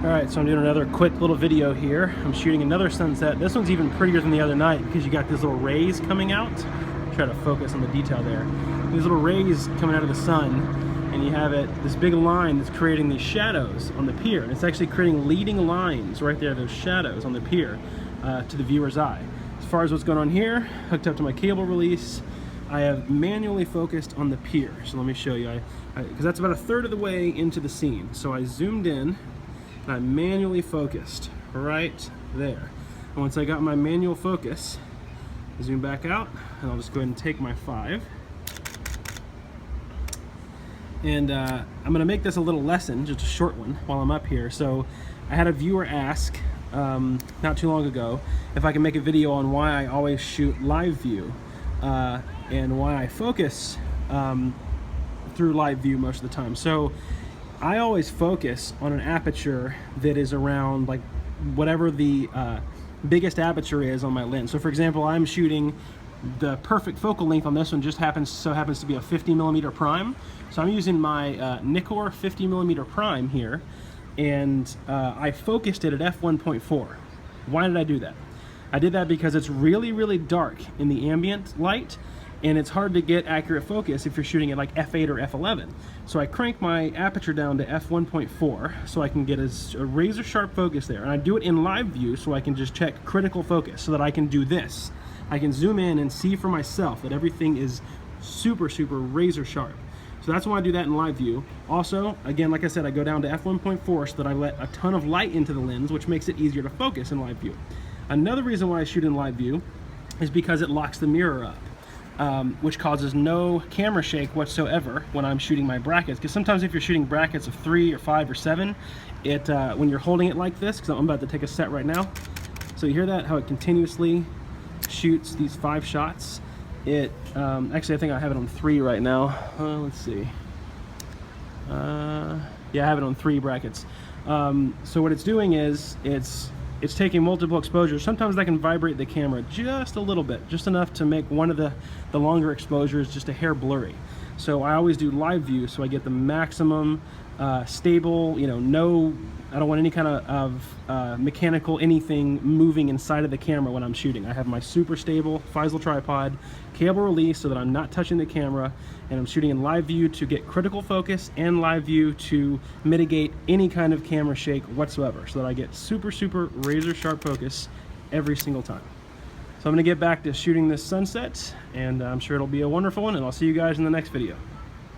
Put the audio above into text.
Alright, so I'm doing another quick little video here. I'm shooting another sunset. This one's even prettier than the other night because you got these little rays coming out. Try to focus on the detail there. These little rays coming out of the sun, and you have this big line that's creating these shadows on the pier. And it's actually creating leading lines right there, those shadows on the pier, to the viewer's eye. As far as what's going on here, hooked up to my cable release, I have manually focused on the pier. So let me show you, because that's about a third of the way into the scene. So I zoomed in, and I manually focused right there. And once I got my manual focus, I zoom back out, and I'll just go ahead and take my 5. And I'm gonna make this a little lesson, just a short one, while I'm up here. So I had a viewer ask not too long ago if I can make a video on why I always shoot live view and why I focus through live view most of the time. So I always focus on an aperture that is around like whatever the biggest aperture is on my lens. So for example, I'm shooting the perfect focal length on this one, just happens to be a 50mm prime. So I'm using my Nikkor 50mm prime here, and I focused it at f1.4. Why did I do that? I did that because it's really, really dark in the ambient light, and it's hard to get accurate focus if you're shooting at like f8 or f11. So I crank my aperture down to f1.4 so I can get a razor sharp focus there. And I do it in live view so I can just check critical focus so that I can do this. I can zoom in and see for myself that everything is super, super razor sharp. So that's why I do that in live view. Also, again, like I said, I go down to f1.4 so that I let a ton of light into the lens, which makes it easier to focus in live view. Another reason why I shoot in live view is because it locks the mirror up. Which causes no camera shake whatsoever when I'm shooting my brackets. Because sometimes if you're shooting brackets of 3 or 5 or 7, when you're holding it like this, because I'm about to take a set right now, so you hear that, how it continuously shoots these 5 shots. Actually I think I have it on 3 right now. Let's see. Yeah, I have it on 3 brackets. So what it's doing is it's taking multiple exposures. Sometimes that can vibrate the camera just a little bit, just enough to make one of the longer exposures just a hair blurry. So I always do live view so I get the maximum stable, I don't want any kind of mechanical anything moving inside of the camera when I'm shooting. I have my super stable Feisel tripod, cable release so that I'm not touching the camera, and I'm shooting in live view to get critical focus and live view to mitigate any kind of camera shake whatsoever so that I get super, super razor sharp focus every single time. So I'm gonna get back to shooting this sunset, and I'm sure it'll be a wonderful one, and I'll see you guys in the next video.